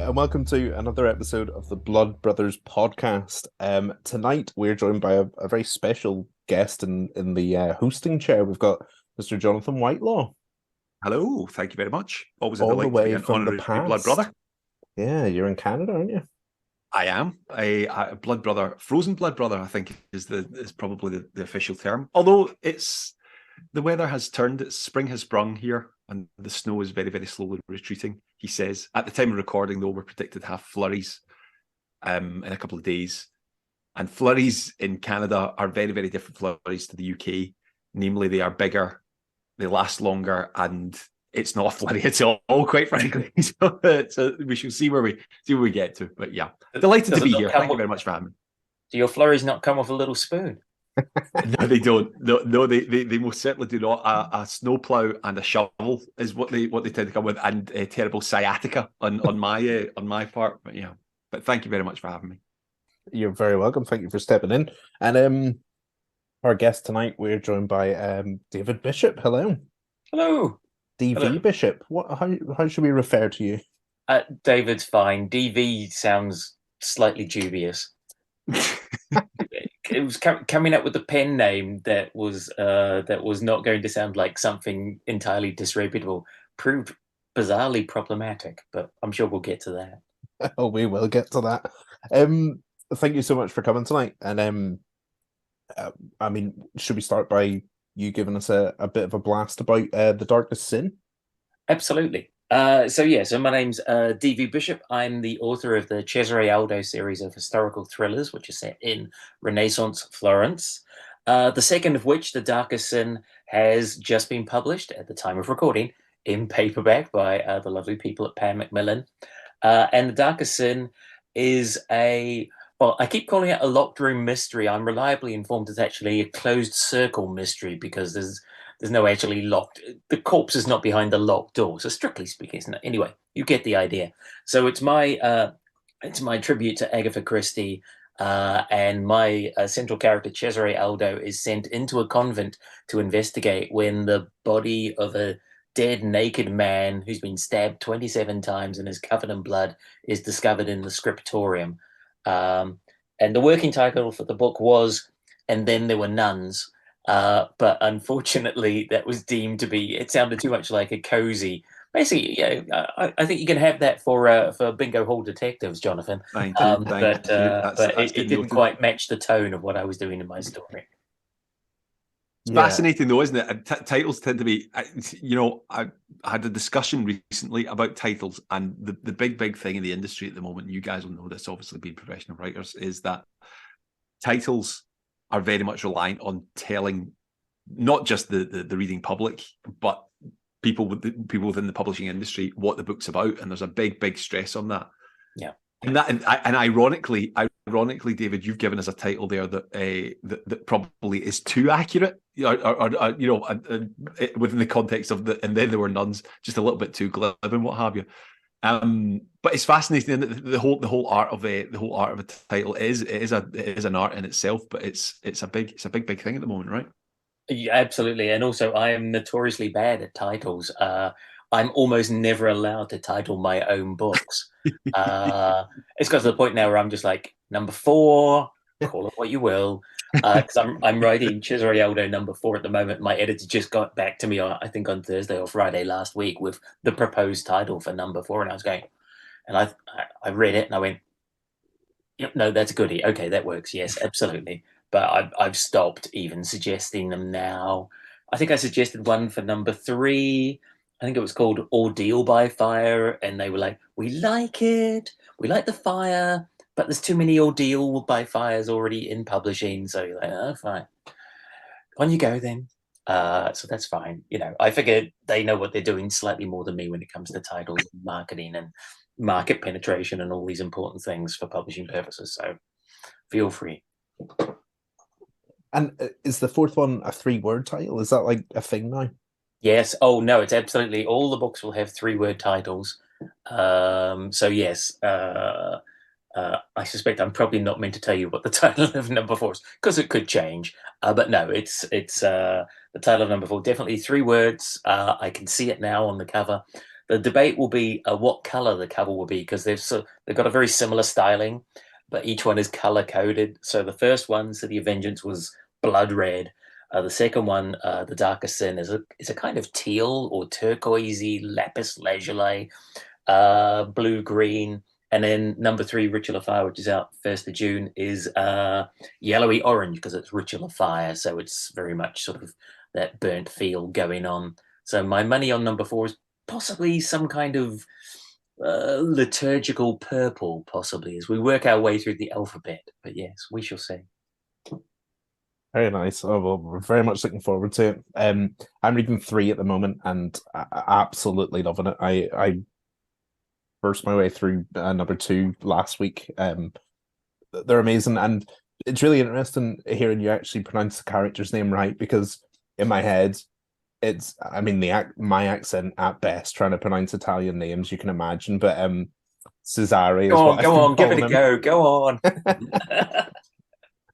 and welcome to another episode of the Blood Brothers podcast. Tonight we're joined by a very special guest in the hosting chair. We've got Mr. Jonathan Whitelaw, Hello, thank you very much. Always a all the delight to be way an from the honorary blood past. brother. Yeah, you're in Canada, aren't you? I am a blood brother, frozen blood brother. I think is probably the official term. Although the weather has turned, spring has sprung here, and the snow is very very slowly retreating. He says at the time of recording, though, we're predicted to have flurries in a couple of days, and flurries in Canada are very very different flurries to the UK. Namely, they are bigger, they last longer, and it's not a flurry at all, quite frankly. So we should see where we get to. But yeah, delighted to Does it be not here. come Thank you with, very much for having me. do your flurries not come with a little spoon? No, they don't. No, they most certainly do not. A snowplow and a shovel is what they tend to come with, and a terrible sciatica on my part. But yeah, but thank you very much for having me. You're very welcome. Thank you for stepping in. And our guest tonight, we're joined by David Bishop. Hello, Hello. DV Hello. Bishop. How should we refer to you? David's fine. DV sounds slightly dubious. It was coming up with a pen name that was not going to sound like something entirely disreputable. Proved bizarrely problematic, but I'm sure we'll get to that. Oh, we will get to that. Thank you so much for coming tonight. And I mean, should we start by you giving us a bit of a blast about the Darkest Sin? Absolutely. So my name's D.V. Bishop. I'm the author of the Cesare Aldo series of historical thrillers, which is set in Renaissance Florence. The second of which, The Darkest Sin, has just been published at the time of recording in paperback by the lovely people at Pan Macmillan. And The Darkest Sin is I keep calling it a locked room mystery. I'm reliably informed it's actually a closed circle mystery because there's no actually locked. The corpse is not behind the locked door. So strictly speaking, it's not. Anyway, you get the idea. So it's my tribute to Agatha Christie, and my central character Cesare Aldo is sent into a convent to investigate when the body of a dead naked man who's been stabbed 27 times and is covered in blood is discovered in the scriptorium. And the working title for the book was "And Then There Were Nuns." But unfortunately, that was deemed to be. It sounded too much like a cozy. Basically, I think you can have that for Bingo Hall Detectives, Jonathan. Thank you. Thank you. But That's it good didn't noted. quite match the tone of what I was doing in my story. It's Yeah. fascinating though, isn't it? Titles tend to be, I had a discussion recently about titles, and the big thing in the industry at the moment, you guys will know this, obviously being professional writers, is that titles are very much reliant on telling not just the reading public, but people within the publishing industry what the book's about, and there's a big stress on that. Yeah. And ironically, David, you've given us a title there that probably is too accurate, or within the context of and then there were nuns, just a little bit too glib and what have you. But it's fascinating that the whole art of a title is an art in itself, but it's a big thing at the moment, right? Yeah, absolutely. And also, I am notoriously bad at titles. I'm almost never allowed to title my own books. It's got to the point now where I'm just like, number 4, call it what you will. Because I'm writing Cesare Aldo number 4 at the moment. My editor just got back to me I think on Thursday or Friday last week with the proposed title for number 4, and I was going, and I read it and I went, yep, no, that's a goodie. Okay, that works. Yes, absolutely. But I've stopped even suggesting them now. I think I suggested one for number 3. I think it was called Ordeal by Fire, and they were like, "We like it. We like the fire, but there's too many Ordeal by Fires already in publishing." So you're like, "Oh, fine. On you go then." So that's fine. I figure they know what they're doing slightly more than me when it comes to titles, and marketing, and market penetration, and all these important things for publishing purposes. So feel free. And is the fourth one a 3-word title? Is that like a thing now? Yes. Oh no, it's absolutely. All the books will have 3-word titles. So yes. I suspect I'm probably not meant to tell you what the title of number 4 is because it could change. But no, it's the title of number 4. Definitely 3 words. I can see it now on the cover. the debate will be what color the cover will be, because they've got a very similar styling, but each one is color coded. So the first one, City of Vengeance, was blood red. The second one, The Darkest Sin, is a kind of teal or turquoisey lapis lazuli, blue green. And then number 3, Ritual of Fire, which is out 1st of June, is yellowy orange, because it's Ritual of Fire. So it's very much sort of that burnt feel going on. So my money on number 4 is possibly some kind of liturgical purple, possibly, as we work our way through the alphabet. But yes, we shall see. Very nice. Oh, well, we're very much looking forward to it. I'm reading 3 at the moment, and absolutely loving it. I burst my way through number 2 last week. They're amazing, and it's really interesting hearing you actually pronounce the character's name right, because in my head, I mean, my accent at best trying to pronounce Italian names, you can imagine, but Cesare is what Go on, give it a him. go. Go on.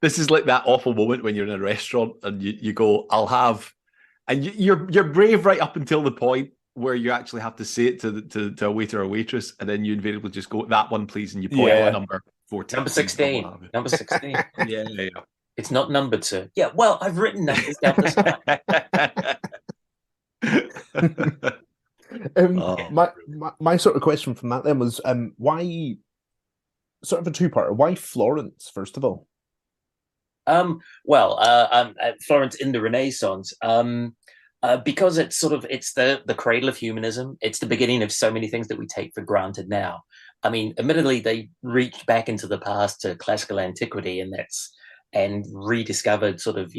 This is like that awful moment when you're in a restaurant and you go, I'll have, and you're brave right up until the point where you actually have to say it to a waiter or waitress, and then you invariably just go, that one, please, and you point out a number 14. Number 16. Number 16. Yeah. It's not numbered, sir. Yeah, well, I've written numbers down the side. My sort of question from that then was, why, sort of a two-parter, why Florence, first of all? Florence in the Renaissance, because it's the cradle of humanism. It's the beginning of so many things that we take for granted now. I mean, admittedly, they reached back into the past to classical antiquity, and rediscovered sort of,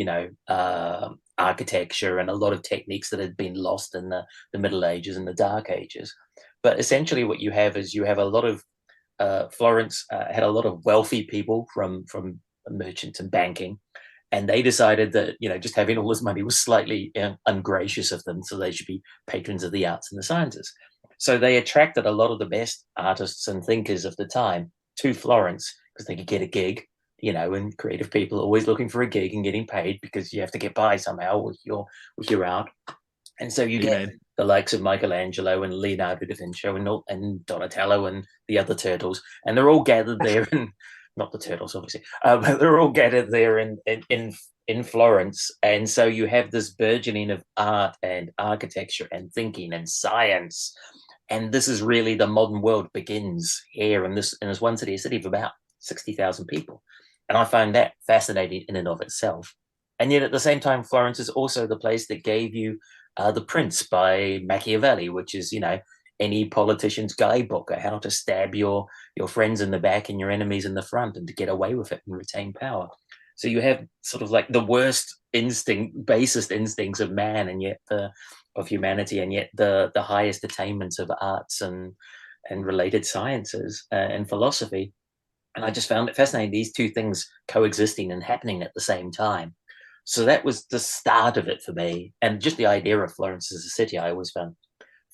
architecture and a lot of techniques that had been lost in the Middle Ages and the Dark Ages. But essentially what you have is a lot of Florence had a lot of wealthy people from merchants and banking, and they decided that just having all this money was slightly ungracious of them, so they should be patrons of the arts and the sciences. So they attracted a lot of the best artists and thinkers of the time to Florence, because they could get a gig, and creative people are always looking for a gig and getting paid, because you have to get by somehow with your art. And so you get the likes of Michelangelo and Leonardo da Vinci and Donatello and the other turtles, and they're all gathered there not the turtles, obviously, but they're all gathered there in Florence. And so you have this burgeoning of art and architecture and thinking and science. And this is really the modern world begins here in this one city, a city of about 60,000 people. And I find that fascinating in and of itself. And yet at the same time, Florence is also the place that gave you The Prince by Machiavelli, which is, any politician's guidebook on how to stab your friends in the back and your enemies in the front, and to get away with it and retain power. So you have sort of like the worst basest instincts of man, and yet of humanity, and yet the highest attainments of arts and related sciences and philosophy. And I just found it fascinating, these two things coexisting and happening at the same time. So that was the start of it for me. And just the idea of Florence as a city, I always found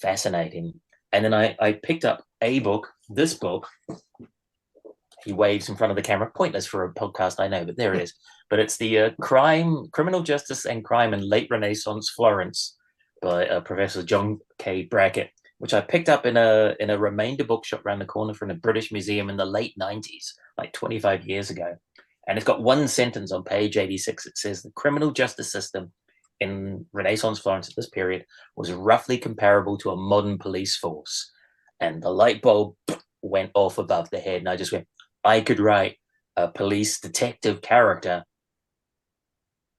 fascinating. And then I picked up this book. He waves in front of the camera, pointless for a podcast, I know, but there it is. But it's the Criminal Justice and Crime in Late Renaissance Florence by Professor John K. Brackett, which I picked up in a remainder bookshop around the corner from a British museum in the late 90s, like 25 years ago. And it's got one sentence on page 86. It says, the criminal justice system in Renaissance Florence at this period was roughly comparable to a modern police force. And the light bulb went off above the head. And I just went, I could write a police detective character,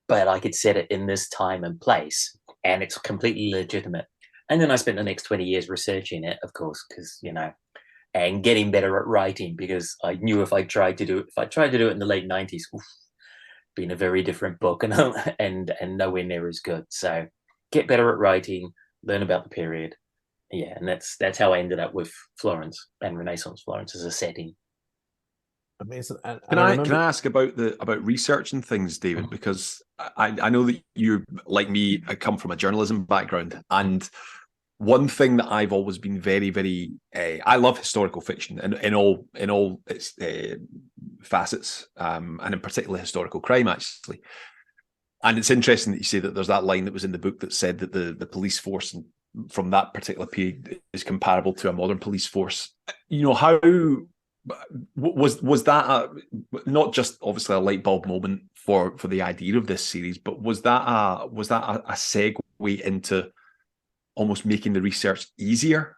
but I could set it in this time and place, and it's completely legitimate. And then I spent the next 20 years researching it, of course, because, and getting better at writing, because I knew if I tried to do it in the late 90s, been a very different book, and nowhere near as good. So get better at writing, learn about the period. Yeah, and that's how I ended up with Florence and Renaissance Florence as a setting. Amazing. Can I ask about research and things, David? Because I know that you, like me, I come from a journalism background, and one thing that I've always been very, very I love historical fiction in all its facets, and in particular historical crime, actually. And it's interesting that you say that there's that line that was in the book that said that the police force from that particular period is comparable to a modern police force. How was that not just obviously a light bulb moment for the idea of this series, but was that a segue into almost making the research easier?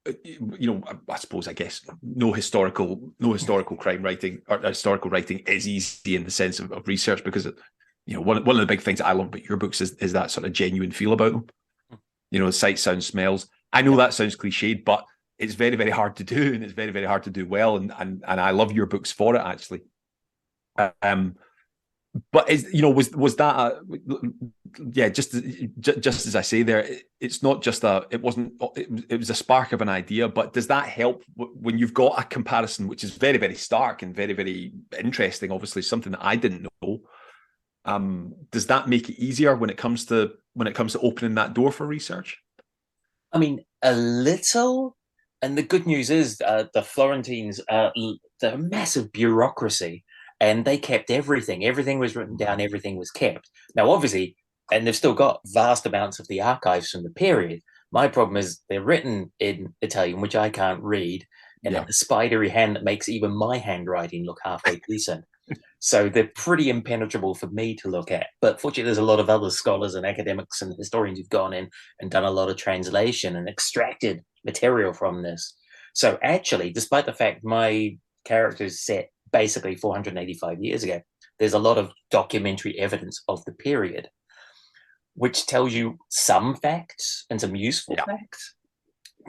I guess no historical crime writing or historical writing is easy in the sense of research, because one of the big things that I love about your books is that sort of genuine feel about them. Sight, sound, smells. I know that sounds cliched, but it's very, very hard to do, and it's very, very hard to do well. And I love your books for it, actually. But was that just as I say there, it's not just it was a spark of an idea, but does that help when you've got a comparison which is very, very stark and very, very interesting, obviously something that I didn't know? Does that make it easier when it comes to opening that door for research? I mean, a little. And the good news is the Florentines, the massive bureaucracy, and they kept everything. Everything was written down. Everything was kept. Now, obviously, and they've still got vast amounts of the archives from the period. My problem is they're written in Italian, which I can't read, and a spidery hand that makes even my handwriting look halfway decent. So they're pretty impenetrable for me to look at. But fortunately, there's a lot of other scholars and academics and historians who've gone in and done a lot of translation and extracted material from this. So actually, despite the fact my character is set basically 485 years ago, there's a lot of documentary evidence of the period, which tells you some facts and some useful facts.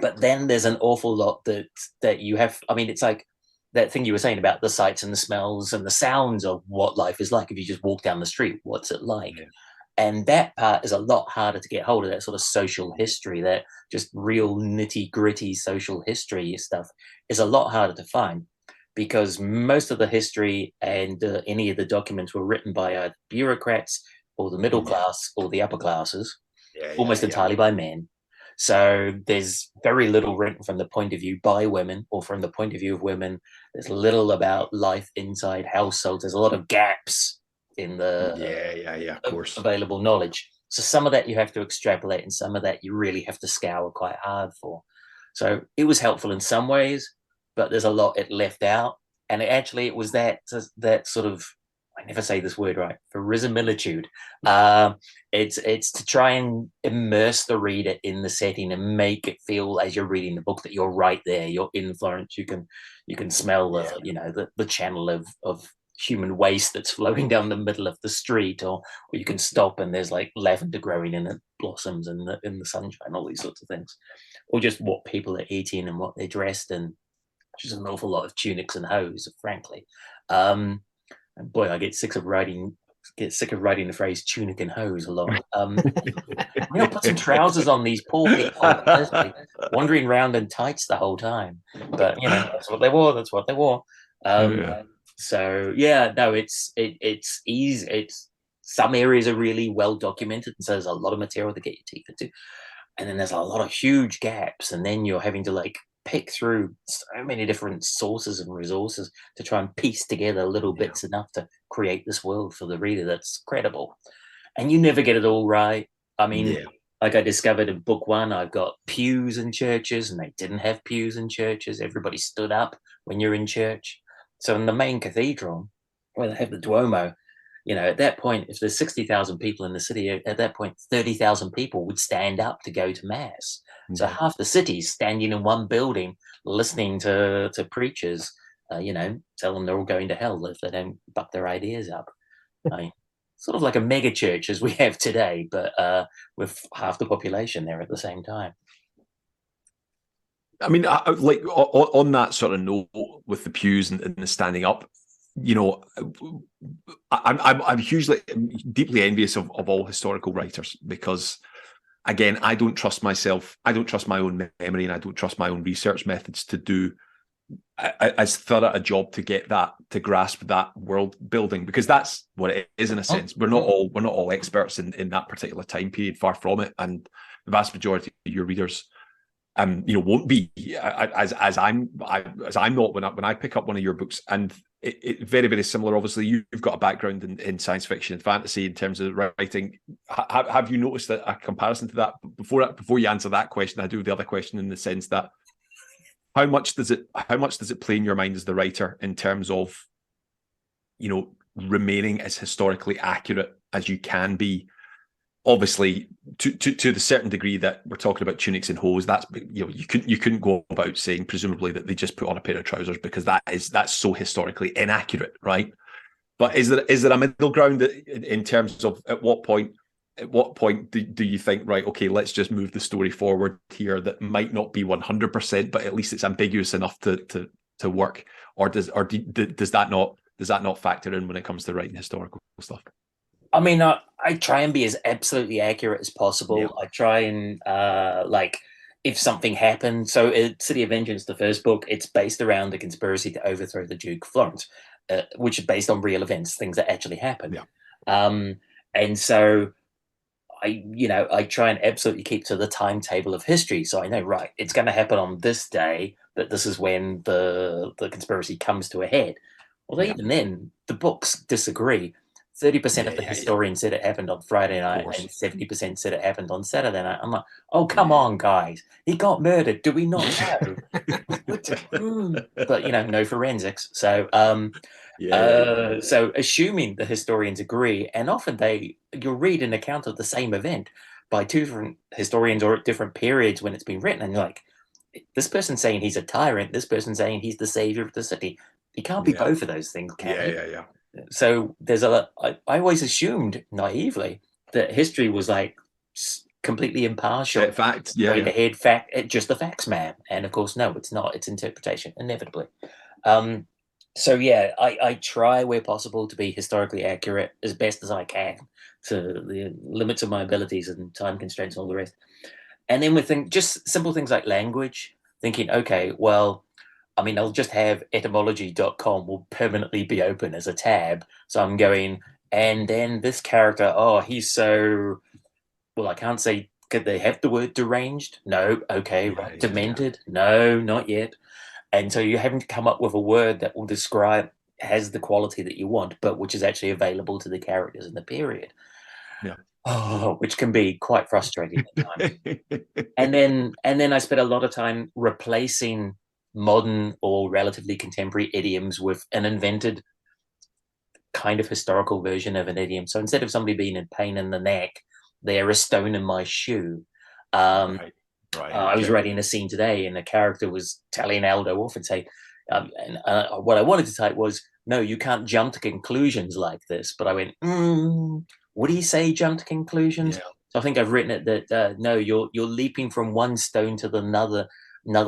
But then there's an awful lot that you have. I mean, it's like that thing you were saying about the sights and the smells and the sounds of what life is like. If you just walk down the street, what's it like? Yeah. And that part is a lot harder to get hold of, that sort of social history, that just real nitty gritty social history stuff is a lot harder to find, because most of the history and any of the documents were written by bureaucrats or the middle class or the upper classes, almost entirely by men. So there's very little written from the point of view by women or from the point of view of women. There's little about life inside households. There's a lot of gaps in the of course, available knowledge. So some of that you have to extrapolate, and some of that you really have to scour quite hard for. So it was helpful in some ways, but there's a lot it left out. And it was that sort of, I never say this word right, verisimilitude. It's to try and immerse the reader in the setting and make it feel, as you're reading the book, that you're right there. You're in Florence. You can smell the channel of human waste that's flowing down the middle of the street, or you can stop and there's like lavender growing in it, blossoms in the sunshine, all these sorts of things, or just what people are eating and what they're dressed in, which is an awful lot of tunics and hose, frankly. And boy, I get sick of writing the phrase tunic and hose a lot. We'll put some trousers on these poor people, honestly, wandering around in tights the whole time. But that's what they wore. That's what they wore. So it's easy. It's some areas are really well documented, and so there's a lot of material to get your teeth into. And then there's a lot of huge gaps, and then you're having to pick through so many different sources and resources to try and piece together little bits enough to create this world for the reader that's credible. And you never get it all right. I mean, like I discovered in book one, I've got pews in churches, and they didn't have pews in churches. Everybody stood up when you're in church. So in the main cathedral, where they have the Duomo, at that point, if there's 60,000 people in the city, at that point, 30,000 people would stand up to go to mass. So half the city's standing in one building, listening to preachers, tell them they're all going to hell if they don't buck their ideas up. Sort of like a mega church as we have today, but with half the population there at the same time. I mean, like on that sort of note with the pews and the standing up, I'm deeply envious of all historical writers, because again, I don't trust myself. I don't trust my own memory, and I don't trust my own research methods to do as thorough a job to get that, to grasp that world building, because that's what it is in a sense. We're not all experts in that particular time period, far from it, and the vast majority of your readers, won't be as I'm not when I pick up one of your books. And very, very similar. Obviously, you've got a background in science fiction and fantasy in terms of writing. Have you noticed a comparison to that? Before you answer that question, I do the other question in the sense that how much does it play in your mind as the writer in terms of, you know, remaining as historically accurate as you can be? Obviously, to the certain degree that we're talking about tunics and hose, that's, you know, you couldn't go about saying presumably that they just put on a pair of trousers, because that's so historically inaccurate, right? But is there a middle ground in terms of at what point do you think, right, okay, let's just move the story forward here, that might not be 100%, but at least it's ambiguous enough to work, or does that not factor in when it comes to writing historical stuff? I mean, I try and be as absolutely accurate as possible. Yeah. I try and like, if something happened. So, City of Vengeance, the first book, it's based around the conspiracy to overthrow the Duke of Florence, which is based on real events, things that actually happened. Yeah. And so I try and absolutely keep to the timetable of history. So I know, right, it's going to happen on this day, that this is when the conspiracy comes to a head. Although even then, the books disagree. 30% of the historians said it happened on Friday night, and 70% said it happened on Saturday night. I'm like, oh, come on, guys. He got murdered. Do we not know? But, no forensics. So, so assuming the historians agree, and often you'll read an account of the same event by two different historians or at different periods when it's been written, and you're like, this person's saying he's a tyrant, this person's saying he's the savior of the city. He can't be both of those things, can he? Yeah. So there's I always assumed naively that history was like completely impartial, fact, ahead fact, just the facts, man. And of course, no, it's not. It's interpretation, inevitably. So yeah, I try where possible to be historically accurate as best as I can, to the limits of my abilities and time constraints and all the rest. And then with just simple things like language, thinking, okay, well, I mean, I'll just have etymology.com will permanently be open as a tab. So I'm going, and then this character, oh, he's so, well, I can't say, could they have the word deranged? No. Okay. Right. Demented? No, not yet. And so you haven't come up with a word that will describe, has the quality that you want, but which is actually available to the characters in the period. Yeah. Oh, which can be quite frustrating at times. And then I spent a lot of time replacing modern or relatively contemporary idioms with an invented kind of historical version of an idiom. So instead of somebody being in pain in the neck, they're a stone in my shoe. Right. I was writing a scene today, and a character was telling Aldo off and say, what I wanted to type was, no, you can't jump to conclusions like this. But I went, what do you say, jump to conclusions? Yeah. So I think I've written it that no, you're leaping from one stone to another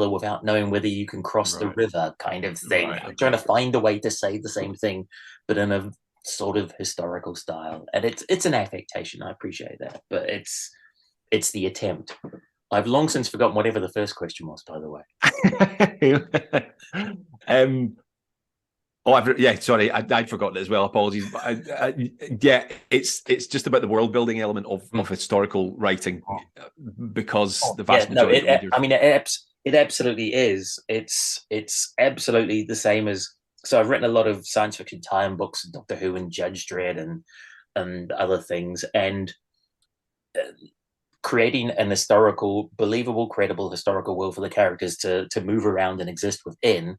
without knowing whether you can cross the river, kind of thing. I'm trying to find a way to say the same thing, but in a sort of historical style. And it's an affectation. I appreciate that, but it's the attempt. I've long since forgotten whatever the first question was, by the way. Sorry, I'd forgotten it as well. Apologies. But it's just about the world building element of historical writing, because the vast majority of readers... I mean, it absolutely is. It's absolutely the same as... So I've written a lot of science fiction tie-in books, Doctor Who and Judge Dredd and other things, and creating an historical, believable, credible historical world for the characters to move around and exist within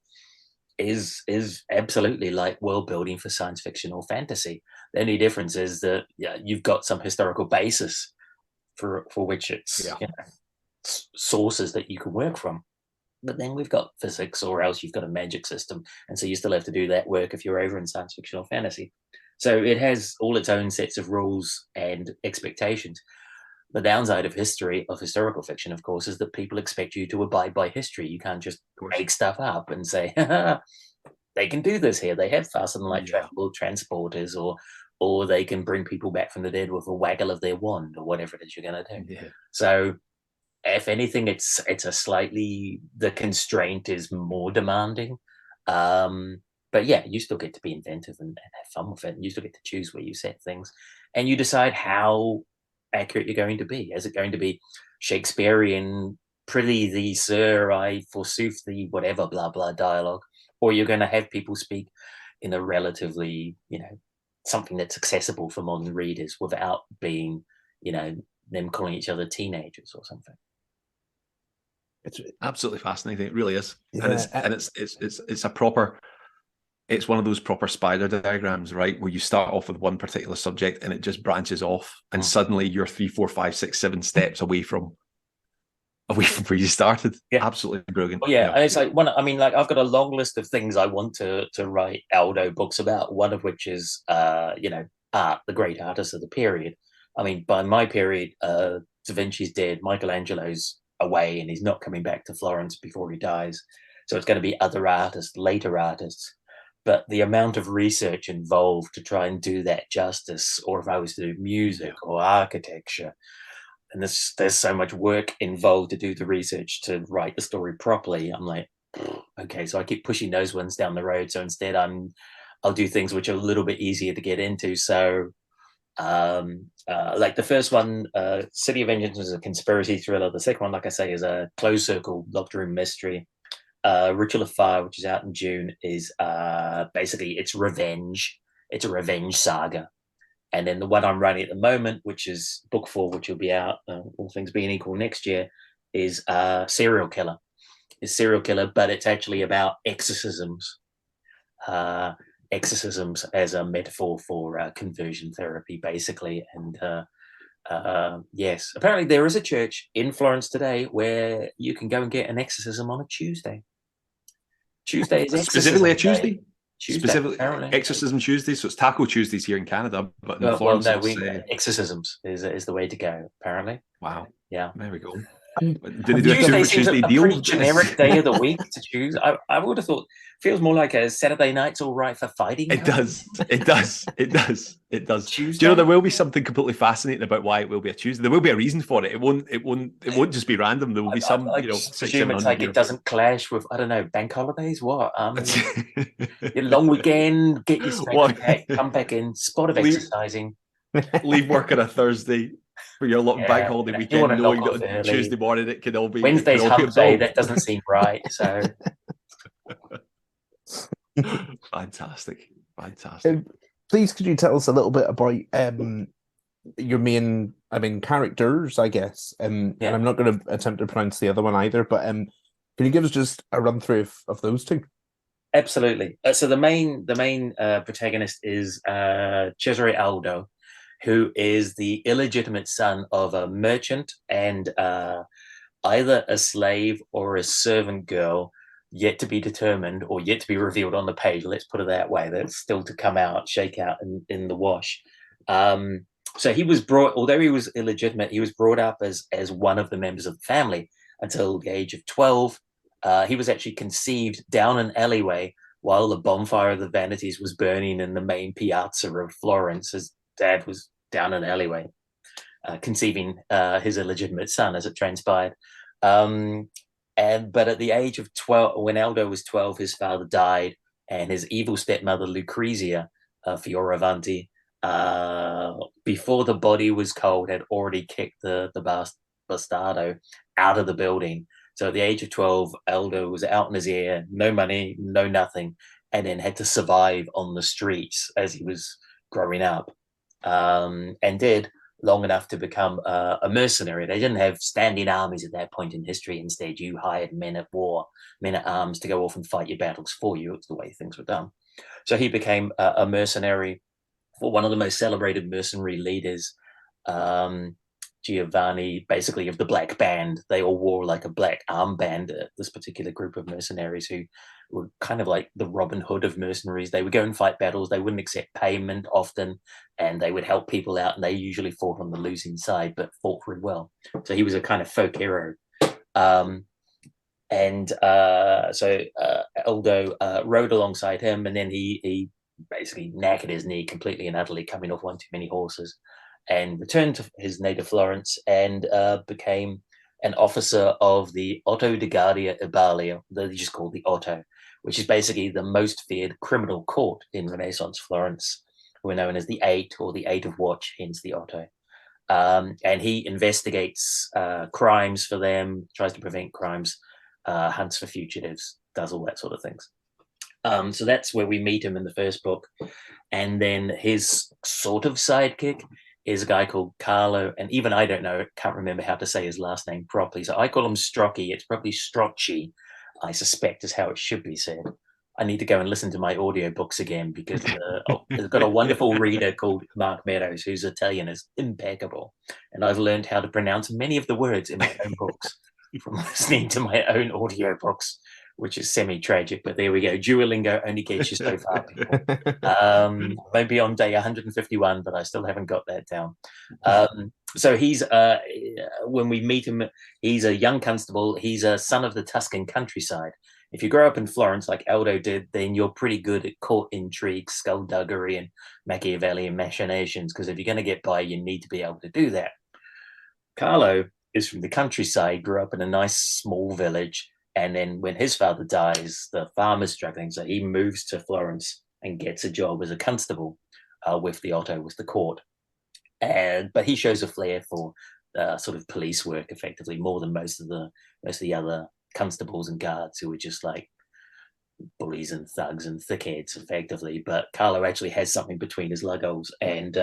is absolutely like world building for science fiction or fantasy. The only difference is that you've got some historical basis for which it's sources that you can work from. But then we've got physics, or else you've got a magic system, and so you still have to do that work if you're over in science fiction or fantasy. So it has all its own sets of rules and expectations. The downside of historical fiction, of course, is that people expect you to abide by history. You can't just make stuff up and say, they can do this here. They have faster than light travel transporters, or they can bring people back from the dead with a waggle of their wand, or whatever it is you're going to do. Yeah. So if anything, it's a slightly, the constraint is more demanding. But yeah, you still get to be inventive and have fun with it. And you still get to choose where you set things, and you decide how accurate you're going to be. Is it going to be Shakespearean, prithee thee, sir, I forsooth thee, whatever, blah, blah dialogue? Or you're going to have people speak in a relatively, something that's accessible for modern readers without being, them calling each other teenagers or something. It's absolutely fascinating. It really is. Yeah. And it's a proper, it's one of those proper spider diagrams, right? Where you start off with one particular subject and it just branches off, and suddenly you're 3, 4, 5, 6, 7 steps away from where you started. Yeah. Absolutely brilliant. Well, yeah. And it's like I've got a long list of things I want to write Aldo books about. One of which is, art, the great artists of the period. I mean, by my period, Da Vinci's dead, Michelangelo's away, and he's not coming back to Florence before he dies. So it's going to be other artists, later artists. But the amount of research involved to try and do that justice, or if I was to do music or architecture, and there's so much work involved to do the research to write the story properly. I'm like, okay, so I keep pushing those ones down the road. So instead, I'll do things which are a little bit easier to get into. So, like the first one, City of Vengeance is a conspiracy thriller. The second one, like I say, is a closed circle locked room mystery. Ritual of Fire, which is out in June, is basically it's revenge. It's a revenge saga. And then the one I'm writing at the moment, which is book 4, which will be out, all things being equal, next year, is Serial Killer. It's Serial Killer, but it's actually about exorcisms. Exorcisms as a metaphor for conversion therapy, basically. And yes, apparently there is a church in Florence today where you can go and get an exorcism on a Tuesday. Tuesday is specifically a Tuesday. Day. Tuesday, specifically apparently. Exorcism Tuesday, so it's Taco Tuesdays here in Canada, but in Florence, exorcisms is the way to go. Apparently. Wow. Yeah. There we go. Did they do a Tuesday deal? Pretty generic day of the week to choose. I would have thought feels more like a Saturday night's all right for fighting. It does. Tuesday? Do you know there will be something completely fascinating about why it will be a Tuesday? There will be a reason for it. It won't just be random. There will be some, I presume it's like it doesn't clash with, I don't know, bank holidays. What? Your long weekend, get your strength back, come back in, spot of exercising. Leave work on a Thursday for your bank holiday weekend, knowing that on Tuesday morning it could all be Wednesday's hump day. That doesn't seem right. So fantastic. Please, could you tell us a little bit about your main, characters, I guess? And I'm not going to attempt to pronounce the other one either, but can you give us just a run through of those two? Absolutely. So the main protagonist is Cesare Aldo, who is the illegitimate son of a merchant and either a slave or a servant girl, yet to be determined or yet to be revealed on the page. Let's put it that way. That's still to come out, shake out in the wash. So he was although he was illegitimate, he was brought up as one of the members of the family until the age of 12. He was actually conceived down an alleyway while the bonfire of the Vanities was burning in the main piazza of Florence. His dad was down an alleyway conceiving his illegitimate son, as it transpired. But at the age of 12, when Aldo was 12, his father died, and his evil stepmother, Lucrezia Fioravanti, before the body was cold, had already kicked the bastardo out of the building. So at the age of 12, Aldo was out in his ear, no money, no nothing, and then had to survive on the streets as he was growing up, and did long enough to become a mercenary. They didn't have standing armies at that point in history. Instead, you hired men at war, men at arms to go off and fight your battles for you. It's the way things were done. So he became a mercenary for one of the most celebrated mercenary leaders, Giovanni, basically of the Black Band. They all wore like a black armband, this particular group of mercenaries who were kind of like the Robin Hood of mercenaries. They would go and fight battles. They wouldn't accept payment often, and they would help people out, and they usually fought on the losing side, but fought very well. So he was a kind of folk hero. So Aldo rode alongside him, and then he basically knackered his knee completely and utterly, coming off one too many horses, and returned to his native Florence and became an officer of the Otto di Guardia Ibalia, they just called the Otto, which is basically the most feared criminal court in Renaissance Florence, who are known as the Eight, or the Eight of Watch, hence the Otto. And he investigates crimes for them, tries to prevent crimes, hunts for fugitives, does all that sort of things. So that's where we meet him in the first book. And then his sort of sidekick is a guy called Carlo. And even I can't remember how to say his last name properly. So I call him Strocky. It's probably Strocci, I suspect is how it should be said. I need to go and listen to my audiobooks again because I've got a wonderful reader called Mark Meadows who's Italian, is impeccable. And I've learned how to pronounce many of the words in my own books from listening to my own audiobooks, which is semi-tragic, but there we go. Duolingo only gets you so far, people. Maybe on day 151, but I still haven't got that down. So he's, when we meet him, he's a young constable. He's a son of the Tuscan countryside. If you grow up in Florence like Aldo did, then you're pretty good at court intrigue, skullduggery, and Machiavellian machinations, because if you're going to get by, you need to be able to do that. Carlo is from the countryside, grew up in a nice small village, and then when his father dies, the farmer's struggling, so he moves to Florence and gets a job as a constable with the court. But he shows a flair for sort of police work, effectively, more than most of the other constables and guards who were just like bullies and thugs and thickheads, effectively. But Carlo actually has something between his luggoles, and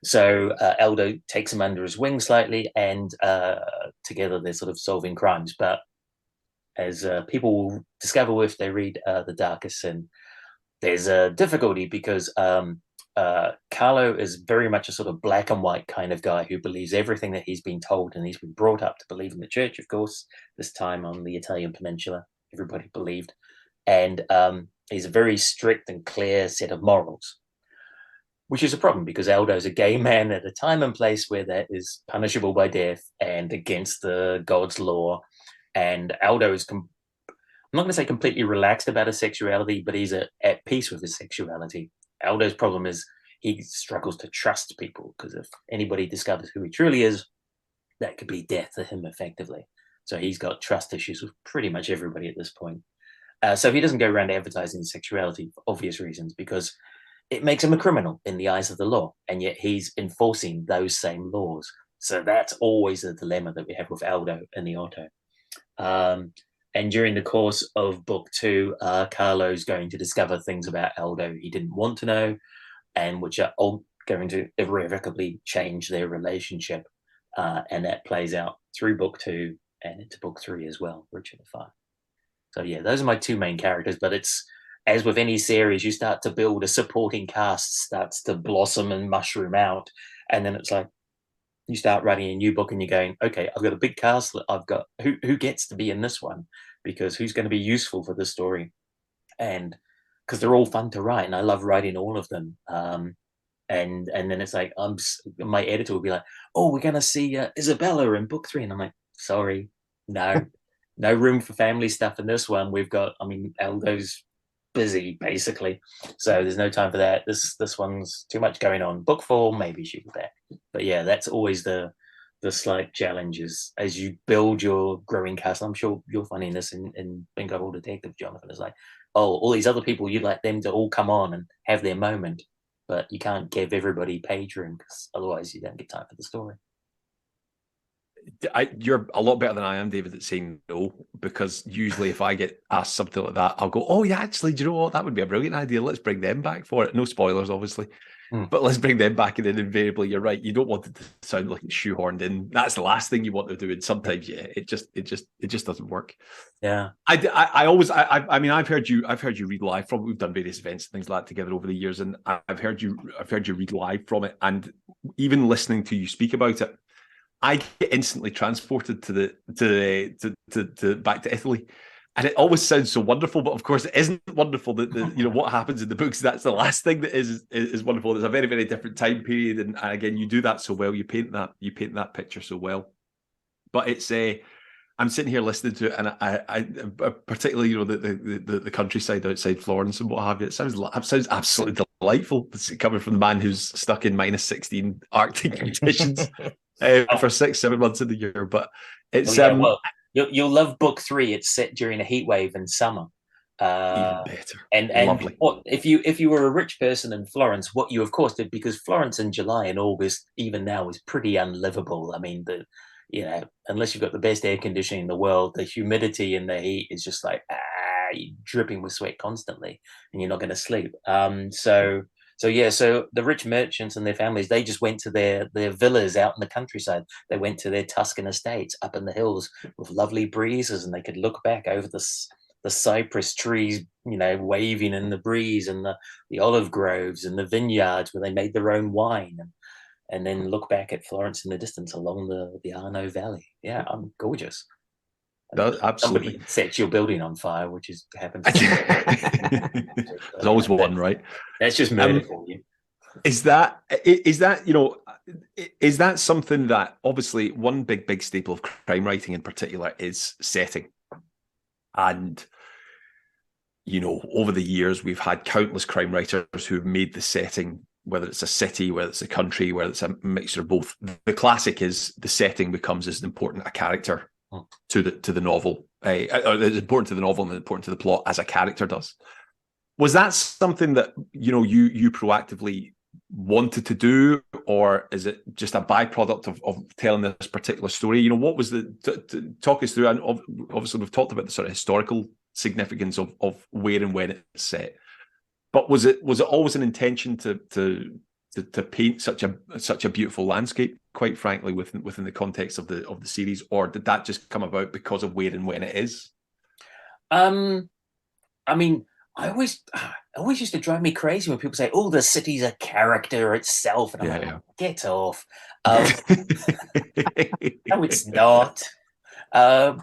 so Aldo takes him under his wing slightly, and together they're sort of solving crimes. But as people will discover if they read The Darkest Sin, there's a difficulty because Carlo is very much a sort of black and white kind of guy who believes everything that he's been told, and he's been brought up to believe in the church, of course. This time on the Italian peninsula, everybody believed. And he's a very strict and clear set of morals, which is a problem because Aldo's a gay man at a time and place where that is punishable by death and against the God's law. And Aldo is, I'm not going to say completely relaxed about his sexuality, but he's at peace with his sexuality. Aldo's problem is he struggles to trust people, because if anybody discovers who he truly is, that could be death to him, effectively. So he's got trust issues with pretty much everybody at this point. So he doesn't go around advertising his sexuality for obvious reasons, because it makes him a criminal in the eyes of the law, and yet he's enforcing those same laws. So that's always the dilemma that we have with Aldo in the Otto. And during the course of book 2, Carlo's going to discover things about Aldo he didn't want to know, and which are all going to irrevocably change their relationship. And that plays out through book 2 and into book 3 as well, Richard the Fire. So yeah, those are my two main characters, but it's, as with any series, you start to build a supporting cast, starts to blossom and mushroom out, and then it's like, you start writing a new book and you're going, okay, I've got a big cast. I've got who gets to be in this one, because who's going to be useful for the story? And because they're all fun to write, and I love writing all of them. And then it's like, my editor will be like, oh, we're going to see Isabella in book 3. And I'm like, sorry, no room for family stuff in this one. We've got, Aldo's busy, basically, so there's no time for that. This one's too much going on. Book 4, maybe she'll be back. But yeah, that's always the slight challenges as you build your growing cast. I'm sure you're finding this in Bingo Detective, Jonathan. It's like, oh, all these other people, you'd like them to all come on and have their moment, but you can't give everybody page room, because otherwise you don't get time for the story. You're a lot better than I am, David, at saying no, because usually if I get asked something like that, I'll go, oh yeah, actually, do you know what? That would be a brilliant idea. Let's bring them back for it. No spoilers, obviously, but let's bring them back. And then invariably, you're right. You don't want it to sound like it's shoehorned in. That's the last thing you want to do. And sometimes, yeah, it just doesn't work. Yeah. I've heard you read live from it. We've done various events and things like that together over the years, and I've heard you read live from it, and even listening to you speak about it, I get instantly transported to back to Italy, and it always sounds so wonderful. But of course, it isn't wonderful. That what happens in the books, that's the last thing that is wonderful. There's a very, very different time period, and again, you do that so well. You paint that picture so well. But it's I'm sitting here listening to it, and I particularly the countryside outside Florence and what have you. It sounds absolutely delightful. It's coming from the man who's stuck in -16 Arctic conditions. For 6-7 months of the year, but it's you'll love book 3. It's set during a heat wave in summer. Even better. And lovely. What if you were a rich person in Florence? What you of course did, because Florence in July and August, even now, is pretty unlivable. Unless you've got the best air conditioning in the world, the humidity and the heat is just like you're dripping with sweat constantly, and you're not going to sleep. So the rich merchants and their families, they just went to their villas out in the countryside. They went to their Tuscan estates up in the hills with lovely breezes, and they could look back over the cypress trees, waving in the breeze, and the olive groves and the vineyards where they made their own wine, and then look back at Florence in the distance along the Arno Valley. Yeah, gorgeous. Absolutely. Somebody sets your building on fire, which happens. There's always one, right? That's just murder for you. Is that something that, obviously, one big staple of crime writing in particular is setting, and over the years we've had countless crime writers who've made the setting, whether it's a city, whether it's a country, whether it's a mixture of both. The classic is the setting becomes as important a character to the novel, or it's important to the novel and important to the plot as a character does. Was that something that you proactively wanted to do, or is it just a byproduct of telling this particular story? What was talk us through? And obviously, we've talked about the sort of historical significance of where and when it's set, but was it always an intention to paint such a beautiful landscape, quite frankly, within the context of the series, or did that just come about because of where and when it is? I mean, I always used to drive me crazy when people say, "Oh, the city's a character itself," and I'm like, "Get off!" No, it's not. And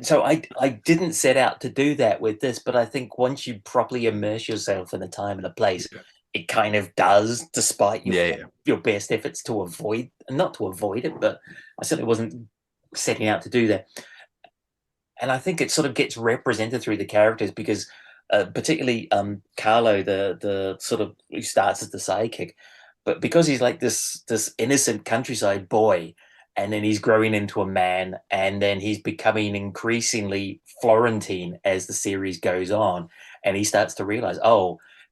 so I didn't set out to do that with this, but I think once you properly immerse yourself in a time and a place, it kind of does, despite your best efforts to avoid, not to avoid it, but I certainly wasn't setting out to do that. And I think it sort of gets represented through the characters, because particularly Carlo, the sort of, who starts as the sidekick, but because he's like this innocent countryside boy, and then he's growing into a man, and then he's becoming increasingly Florentine as the series goes on, and he starts to realize,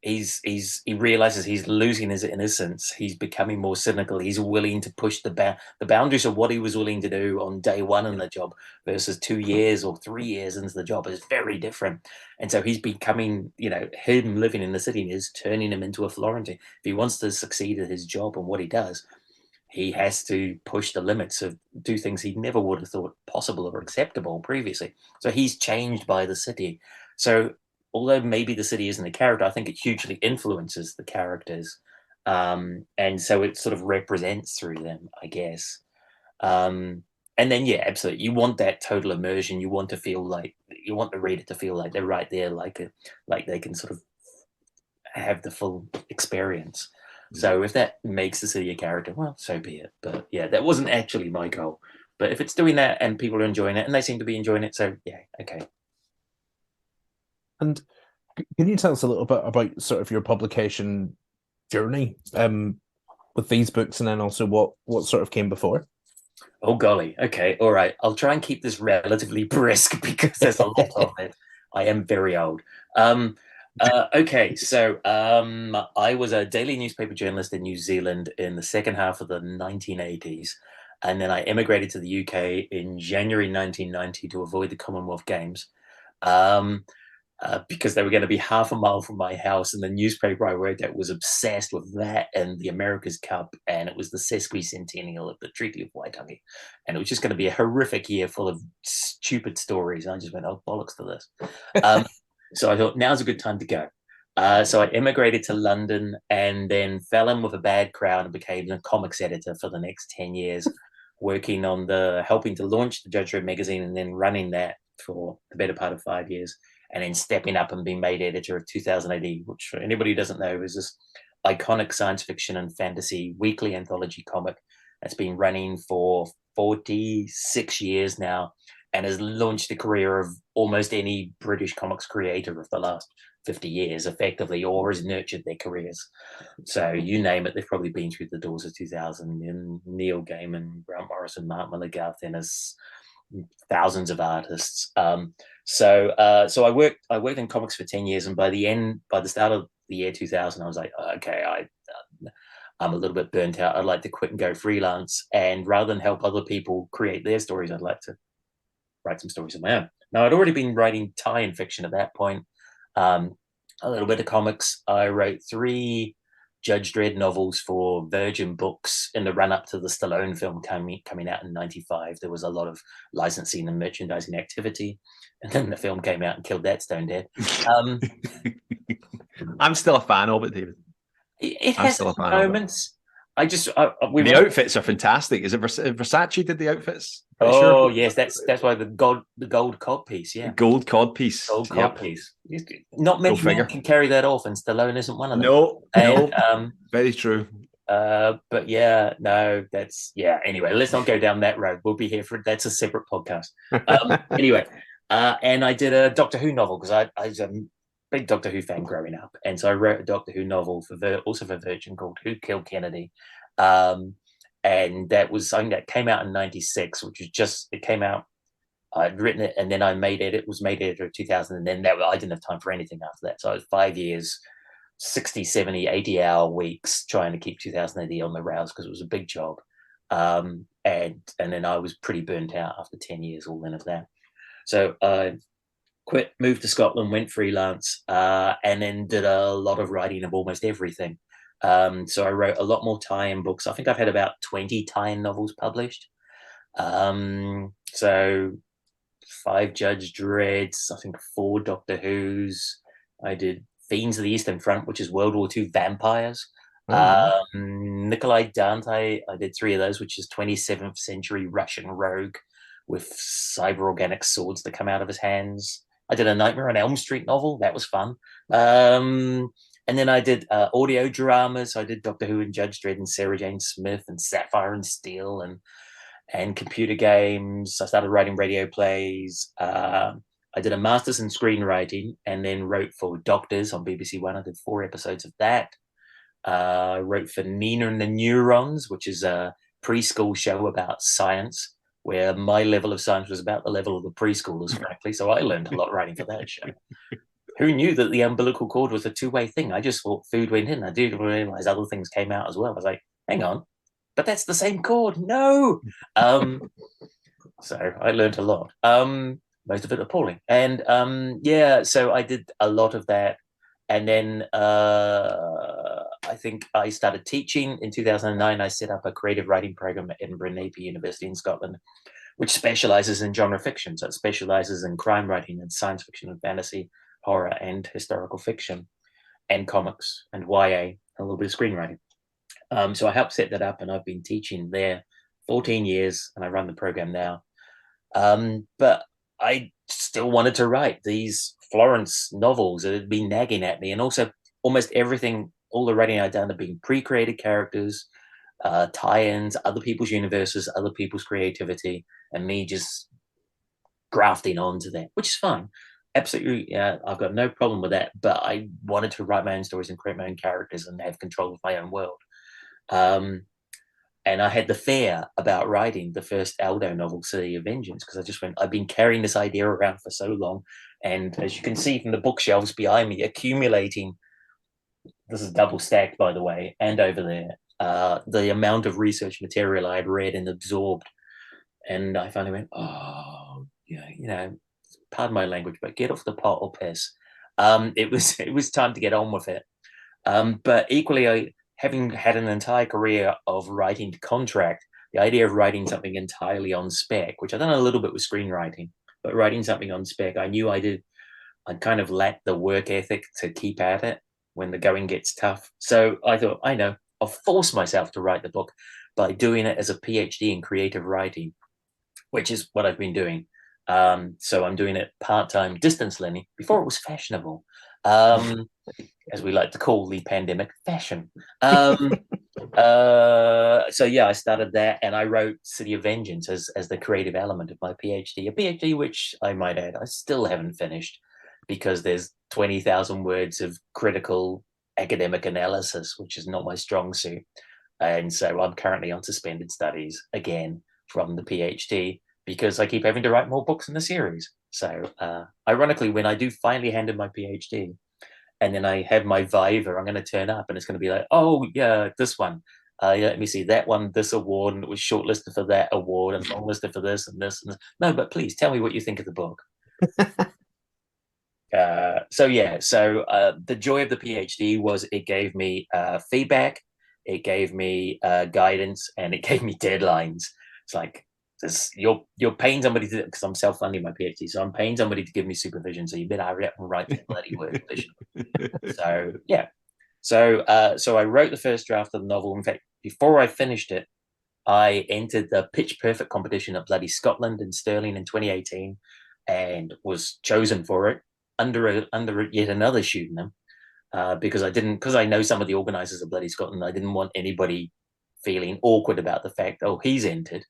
he realizes he's losing his innocence. He's becoming more cynical. He's willing to push the boundaries of what he was willing to do on day one in the job versus 2 years or 3 years into the job is very different. And so he's becoming, him living in the city is turning him into a Florentine. If he wants to succeed at his job and what he does, he has to push the limits of do things he never would have thought possible or acceptable previously. So he's changed by the city. So although maybe the city isn't a character, I think it hugely influences the characters. And so it sort of represents through them, I guess. And then, absolutely. You want that total immersion. You want the reader to feel like they're right there, like they can sort of have the full experience. So if that makes the city a character, well, so be it. But that wasn't actually my goal. But if it's doing that and people are enjoying it, and they seem to be enjoying it, so okay. And can you tell us a little bit about sort of your publication journey with these books, and then also what sort of came before? Oh, golly. Okay. All right. I'll try and keep this relatively brisk because there's a lot of it. I am very old. Okay. So I was a daily newspaper journalist in New Zealand in the second half of the 1980s. And then I immigrated to the UK in January 1990 to avoid the Commonwealth Games. Because they were going to be half a mile from my house, and the newspaper I worked at was obsessed with that and the America's Cup, and it was the sesquicentennial of the Treaty of Waitangi, and it was just going to be a horrific year full of stupid stories. And I just went, oh, bollocks to this. So I thought, now's a good time to go. So I immigrated to London and then fell in with a bad crowd and became a comics editor for the next 10 years, working on helping to launch the Judge Dredd magazine and then running that for the better part of 5 years. And then stepping up and being made editor of 2000 AD, which for anybody who doesn't know is this iconic science fiction and fantasy weekly anthology comic that's been running for 46 years now and has launched the career of almost any British comics creator of the last 50 years effectively, or has nurtured their careers. So you name it, they've probably been through the doors of 2000, and Neil Gaiman, Grant Morrison, Mark Millar, Ennis, thousands of artists. So I worked in comics for 10 years, and by the start of the year 2000, I was like, okay, I'm a little bit burnt out. I'd like to quit and go freelance, and rather than help other people create their stories, I'd like to write some stories of my own. Now, I'd already been writing tie-in fiction at that point, a little bit of comics. I wrote 3 Judge Dredd novels for Virgin Books in the run-up to the Stallone film coming out in '95. There was a lot of licensing and merchandising activity, and then the film came out and killed that stone dead. I'm still a fan of it, David. It has its moments. The outfits are fantastic. Is it Versace did the outfits? Oh, sure. Yes, that's why the gold cod piece. Yeah, gold cod piece. Gold cod piece. Not many men can carry that off, and Stallone isn't one of them. No, very true. But yeah, no, that's Anyway, let's not go down that road. We'll be here for that's a separate podcast. Anyway, and I did a Doctor Who novel because I was a big Doctor Who fan growing up, and so I wrote a Doctor Who novel also for Virgin called Who Killed Kennedy. And that was something that came out in '96, which was it came out. I'd written it, and then I made it. It was made editor of 2000, and then I didn't have time for anything after that. So I was 5 years, 60, 70, 80-hour weeks trying to keep 2000 AD on the rails because it was a big job. And then I was pretty burnt out after 10 years all in of that. So I quit, moved to Scotland, went freelance, and then did a lot of writing of almost everything. So I wrote a lot more tie-in books. I think I've had about 20 tie-in novels published. So 5 Judge Dredds, I think 4 Doctor Who's. I did Fiends of the Eastern Front, which is World War II vampires. Nikolai Dante, I did 3 of those, which is 27th century Russian rogue with cyber organic swords that come out of his hands. I did a Nightmare on Elm Street novel. That was fun. And then I did audio dramas. I did Doctor Who and Judge Dredd and Sarah Jane Smith and Sapphire and Steel and computer games. I started writing radio plays. I did a master's in screenwriting and then wrote for Doctors on BBC One. I did 4 episodes of that. I wrote for Nina and the Neurons, which is a preschool show about science, where my level of science was about the level of the preschoolers, frankly. So I learned a lot writing for that show. Who knew that the umbilical cord was a 2-way thing? I just thought food went in. I didn't realize other things came out as well. I was like, hang on, but that's the same cord. No. So I learned a lot. Most of it appalling. And so I did a lot of that. And then I think I started teaching in 2009. I set up a creative writing program at Edinburgh Napier University in Scotland, which specializes in genre fiction. So it specializes in crime writing and science fiction and fantasy, horror and historical fiction, and comics and YA, and a little bit of screenwriting. So I helped set that up, and I've been teaching there 14 years, and I run the program now. But I still wanted to write these Florence novels that had been nagging at me, and also almost everything, all the writing I'd done had been pre-created characters, tie-ins, other people's universes, other people's creativity, and me just grafting onto that, which is fun. Absolutely, yeah, I've got no problem with that. But I wanted to write my own stories and create my own characters and have control of my own world. And I had the fear about writing the first Aldo novel, City of Vengeance, because I just went, I've been carrying this idea around for so long. And as you can see from the bookshelves behind me, accumulating, this is double stacked, by the way, and over there, the amount of research material I had read and absorbed. And I finally went, pardon my language, but get off the pot or piss. It was time to get on with it. But equally, having had an entire career of writing to contract, the idea of writing something entirely on spec, which I've done a little bit with screenwriting, but writing something on spec, I knew I kind of lacked the work ethic to keep at it when the going gets tough. So I thought, I know, I'll force myself to write the book by doing it as a PhD in creative writing, which is what I've been doing. So I'm doing it part-time distance learning before it was fashionable, as we like to call the pandemic fashion. So yeah, I started that, and I wrote City of Vengeance as the creative element of my PhD, a PhD which I might add I still haven't finished because there's 20,000 words of critical academic analysis, which is not my strong suit. And so I'm currently on suspended studies again from the PhD because I keep having to write more books in the series. So ironically, when I do finally hand in my PhD and then I have my viva, I'm going to turn up and it's going to be like, oh yeah, this one. Let me see, that one, this award, and it was shortlisted for that award and longlisted for this and this. No, but please tell me what you think of the book. The joy of the PhD was it gave me feedback, it gave me guidance, and it gave me deadlines. It's like you're paying somebody to, because I'm self-funding my PhD, so I'm paying somebody to give me supervision. So you better hurry up and write that bloody word vision. So yeah, so I wrote the first draft of the novel. In fact, before I finished it, I entered the Pitch Perfect competition at bloody Scotland in Stirling in 2018, and was chosen for it under yet another pseudonym, because I know some of the organisers of bloody Scotland. I didn't want anybody feeling awkward about the fact, oh, he's entered,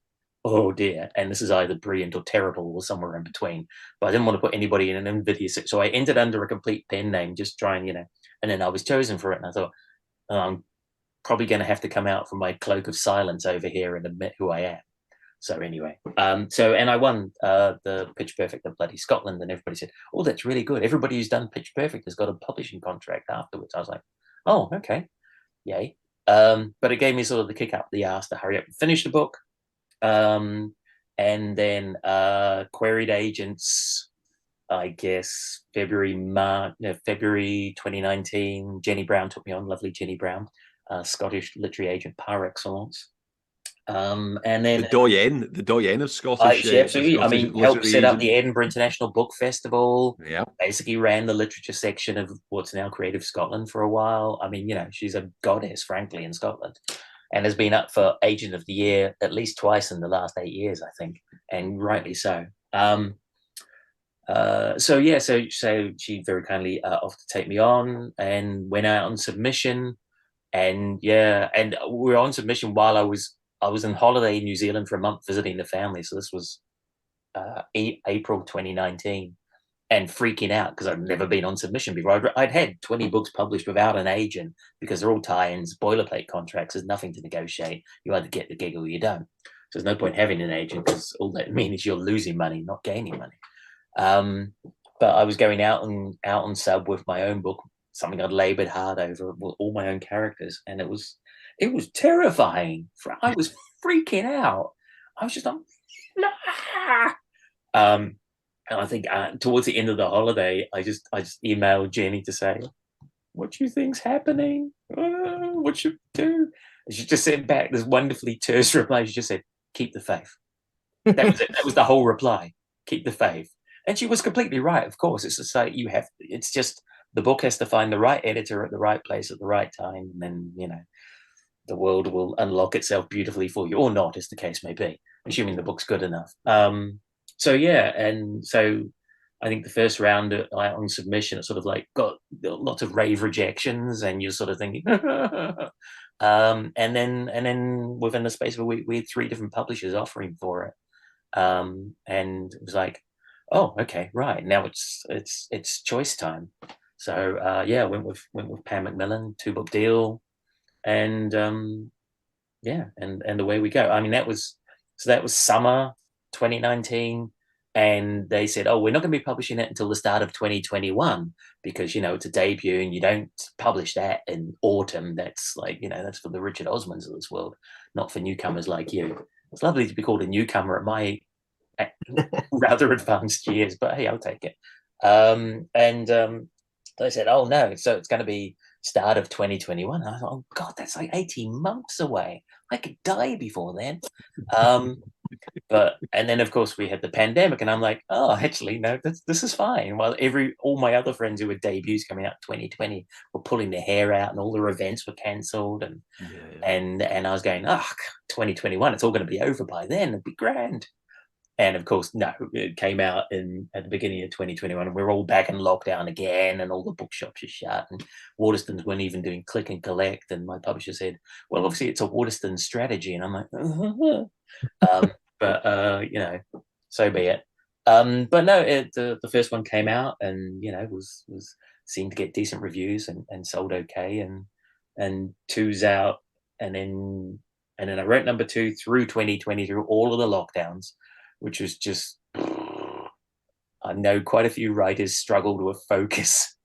oh dear, and this is either brilliant or terrible or somewhere in between. But I didn't want to put anybody in an invidious, so I entered under a complete pen name, just trying, and then I was chosen for it, and I thought, I'm probably going to have to come out from my cloak of silence over here and admit who I am. So anyway, and I won the Pitch Perfect of bloody Scotland, and everybody said, oh, that's really good. Everybody who's done Pitch Perfect has got a publishing contract afterwards. I was like, oh, okay, yay. But it gave me sort of the kick up the ass to hurry up and finish the book. And then queried agents, I guess, February 2019. Jenny Brown took me on, lovely Jenny Brown, Scottish literary agent par excellence. And then the doyen of Scottish. Absolutely. Scottish, I mean, helped set up the Edinburgh International Book Festival. Yeah. Basically ran the literature section of what's now Creative Scotland for a while. I mean, she's a goddess, frankly, in Scotland, and has been up for Agent of the Year at least twice in the last 8 years, I think, and rightly so. So she very kindly offered to take me on, and went out on submission, and we were on submission while I was on holiday in New Zealand for a month visiting the family. So this was April 2019, and freaking out because I'd never been on submission before. I'd had 20 books published without an agent, because they're all tie-ins, boilerplate contracts. There's nothing to negotiate. You either get the gig or you don't. So there's no point having an agent, because all that means is you're losing money, not gaining money. But I was going out on sub with my own book, something I'd labored hard over, with all my own characters, and it was terrifying. I was freaking out. I was just like, and I think towards the end of the holiday, I just emailed Jenny to say, what do you think's happening? What should we do? And she just sent back this wonderfully terse reply. She just said, keep the faith. That was it. That was the whole reply. Keep the faith. And she was completely right, of course. It's just like it's just the book has to find the right editor at the right place at the right time, and then, the world will unlock itself beautifully for you, or not, as the case may be, assuming the book's good enough. So I think the first round on submission, it sort of like got lots of rave rejections, and you're sort of thinking, and then within the space of a week, we had 3 different publishers offering for it, and it was like, oh, okay, right, now it's choice time. So went with Pam Macmillan, 2-book deal, and and away we go. I mean, that was summer 2019, and they said, oh, we're not going to be publishing it until the start of 2021, because it's a debut and you don't publish that in autumn. That's that's for the Richard Osmans of this world, not for newcomers like you. It's lovely to be called a newcomer at my rather advanced years, but hey, I'll take it. They said, oh no, so it's going to be start of 2021. I thought, oh God, that's like 18 months away. I could die before then. And then of course we had the pandemic, and I'm like, oh, actually, no, this is fine. While all my other friends who had debuts coming out 2020 were pulling their hair out, and all their events were cancelled, and I was going, 2021, it's all going to be over by then. It'd be grand. And of course, no, it came out at the beginning of 2021, and we're all back in lockdown again, and all the bookshops are shut, and Waterstones weren't even doing click and collect. And my publisher said, well, obviously it's a Waterstone strategy. And I'm like, so be it. But no, the first one came out, and was seemed to get decent reviews and sold okay, and 2's out, and then I wrote number 2 through 2020, through all of the lockdowns, which was just, I know quite a few writers struggled with focus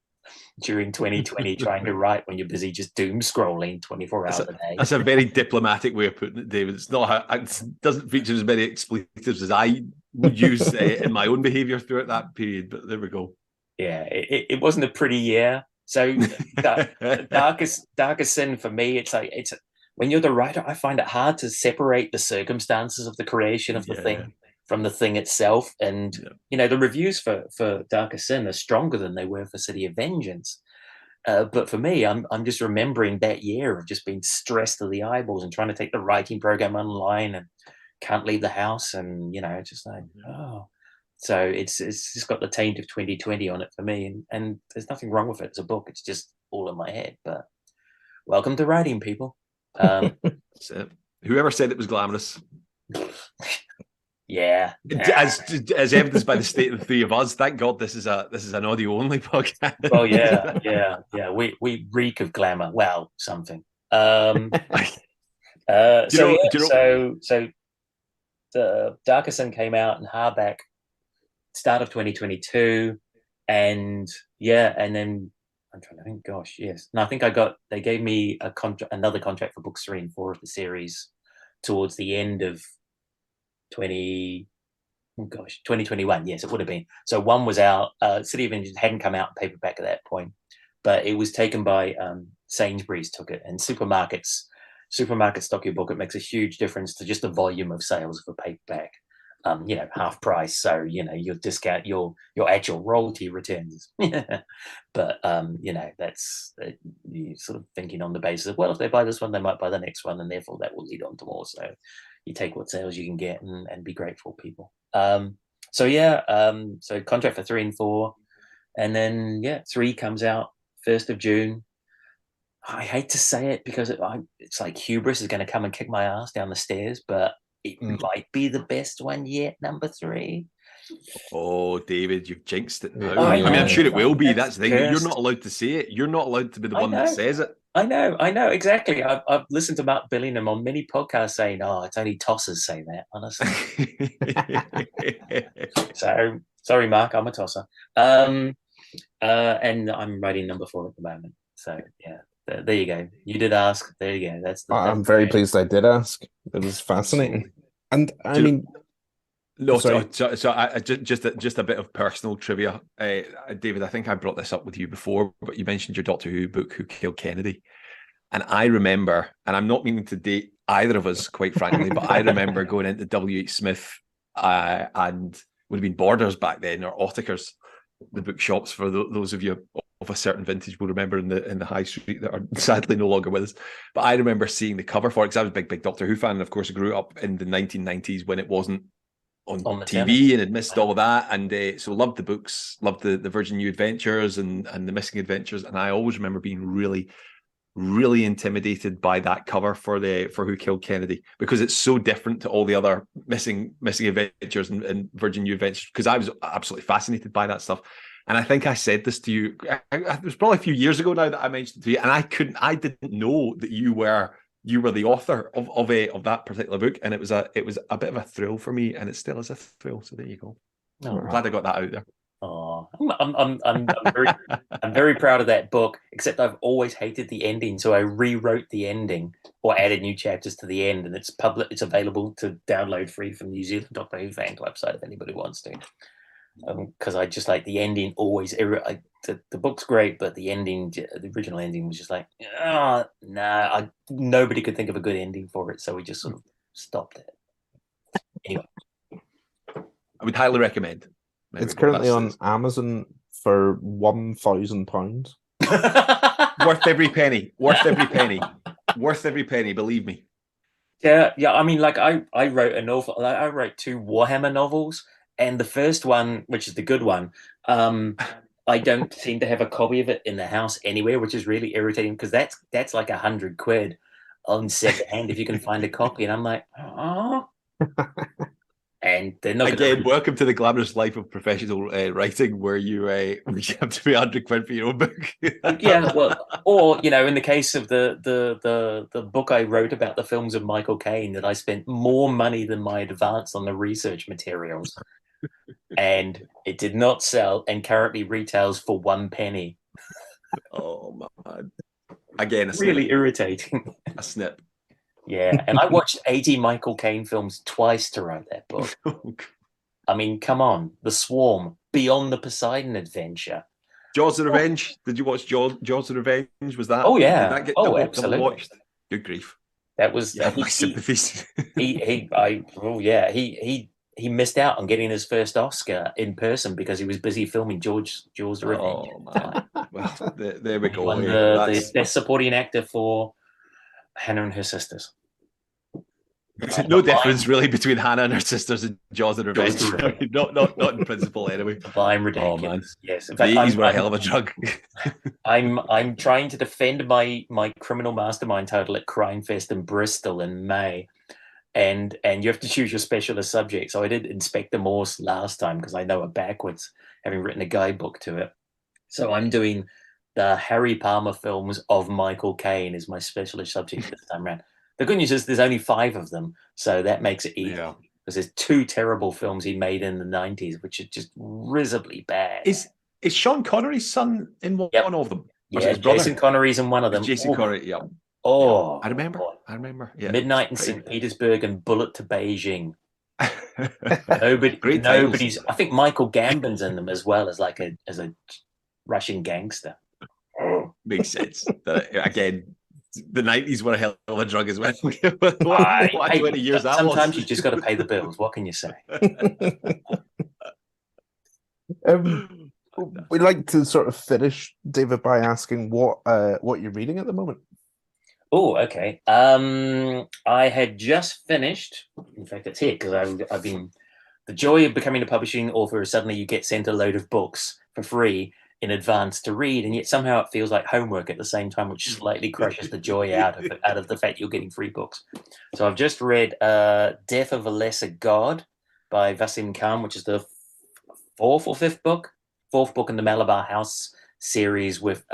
during 2020 trying to write when you're busy just doom scrolling 24 hours a day. That's a very diplomatic way of putting it, David. It doesn't feature as many expletives as I use in my own behaviour throughout that period. But there we go. Yeah, it wasn't a pretty year. So darkest sin for me, it's when you're the writer, I find it hard to separate the circumstances of the creation of the thing from the thing itself. And the reviews for Darkest Sin are stronger than they were for City of Vengeance. But for me, I'm just remembering that year of just being stressed to the eyeballs and trying to take the writing program online and can't leave the house, and it's just like, oh. So it's just got the taint of 2020 on it for me, and there's nothing wrong with it as a book. It's just all in my head. But welcome to writing, people. That's it. Whoever said it was glamorous. Yeah. As evidenced by the state of the three of us, thank God this is an audio only podcast. Oh yeah. We reek of glamour. Well, something. So the Darkest Sin came out in hardback start of 2022, and then I'm trying to think. Gosh, yes. No, I think they gave me another contract for books 3 and 4 of the series towards the end of 2021. Yes, it would have been. So one was out. City of Vengeance hadn't come out in paperback at that point, but it was taken by Sainsbury's took it, and supermarkets stock your book. It makes a huge difference to just the volume of sales of a paperback. Half price, so you'll discount your actual royalty returns. But that's you sort of thinking on the basis of, well, if they buy this one, they might buy the next one, and therefore that will lead on to more. So you take what sales you can get and be grateful, people. So contract for 3 and 4, and then 3 comes out 1st of June. I hate to say it because it's like hubris is going to come and kick my ass down the stairs, but it might be the best one yet, number 3. Oh, David, you've jinxed it now. I mean, I'm sure it will be. That's the thing. cursed. You're not allowed to say it. You're not allowed to be the one that says it. I know, exactly. I've listened to Mark Billingham on many podcasts saying, "Oh, it's only tossers say that." Honestly, so sorry, Mark, I'm a tosser. And I'm writing number 4 at the moment. So there you go. You did ask. There you go. I'm very pleased I did ask. It was fascinating, and I mean. No, so just a bit of personal trivia, David. I think I brought this up with you before, but you mentioned your Doctor Who book, Who Killed Kennedy, and I remember, and I'm not meaning to date either of us, quite frankly, but I remember going into W.H. Smith and would have been Borders back then, or Ottakers, the bookshops for those of you of a certain vintage will remember in the high street that are sadly no longer with us. But I remember seeing the cover for it because I was a big Doctor Who fan, and of course I grew up in the 1990s when it wasn't on TV and had missed all of that, and so loved the books, loved the Virgin New Adventures and the Missing Adventures, and I always remember being really, really intimidated by that cover for Who Killed Kennedy, because it's so different to all the other Missing Adventures and Virgin New Adventures, because I was absolutely fascinated by that stuff. And I think I said this to you, it was probably a few years ago now that I mentioned it to you, and I didn't know that you were the author of that particular book, and it was a bit of a thrill for me, and it still is a thrill. So there you go. I'm glad I got that out there. Oh, I'm very proud of that book. Except I've always hated the ending, so I rewrote the ending or added new chapters to the end, and it's public. It's available to download free from the New Zealand Doctor Who fan website if anybody wants to. Because I just like the ending always. The book's great, but the original ending was just like, nobody could think of a good ending for it, so we just sort of stopped it. Anyway, I would highly recommend. It's currently on Amazon for £1,000. Worth every penny. Worth every penny. Worth every penny. Believe me. Yeah. I mean, like I wrote a novel. I wrote 2 Warhammer novels. And the first one, which is the good one, I don't seem to have a copy of it in the house anywhere, which is really irritating because that's like £100 on secondhand if you can find a copy. And I'm like, oh. And they're not again. Welcome to the glamorous life of professional writing, where you have to pay £100 for your own book. Yeah, well, or in the case of the book I wrote about the films of Michael Caine, that I spent more money than my advance on the research materials. And it did not sell, and currently retails for 1 penny. Oh man! Again, really irritating. A snip. Yeah, and I watched 80 Michael Caine films twice to write that book. I mean, come on, The Swarm, Beyond the Poseidon Adventure. Jaws of Revenge. Did you watch Jaws of Revenge? Was that? Oh yeah. Did that get Oh, double absolutely. watched? Good grief. That was You have my sympathies. He missed out on getting his first Oscar in person because he was busy filming Jaws of Revenge. Oh man. Well, there we He go. won Hey, the best supporting actor for Hannah and Her Sisters. No difference really between Hannah and her sisters and Jaws of Revenge. Jaws of Revenge. not in principle anyway. I'm ridiculous. Oh man. Yes. In The fact, 80s were a hell of a drug. I'm trying to defend my criminal mastermind title at Crime Fest in Bristol in May. And you have to choose your specialist subject. So I did Inspector Morse last time because I know it backwards, having written a guidebook to it. So I'm doing the Harry Palmer films of Michael Caine is my specialist subject this time around. The good news is there's only 5 of them, so that makes it easy. Yeah. Because there's 2 terrible films he made in the 90s, which are just risibly bad. Is Sean Connery's son in one of them? Yeah, Jason Connery's in one of them. Jason Connery, yeah. Oh, I remember. Yeah. Midnight in St. Petersburg and Bullet to Beijing. Great nobody's. titles. I think Michael Gambon's in them as well as as a Russian gangster. Makes sense. Again, the 90s were a hell of a drug as well. What 20 years that was. Sometimes you just got to pay the bills. What can you say? We'd like to sort of finish, David, by asking what you're reading at the moment. Oh, okay. I had just finished. In fact, it's here because I've been. The joy of becoming a publishing author is suddenly you get sent a load of books for free in advance to read, and yet somehow it feels like homework at the same time, which slightly crushes the joy out of the fact you're getting free books. So I've just read Death of a Lesser God by Vasim Khan, which is the 4th or 5th book in the Malabar House series with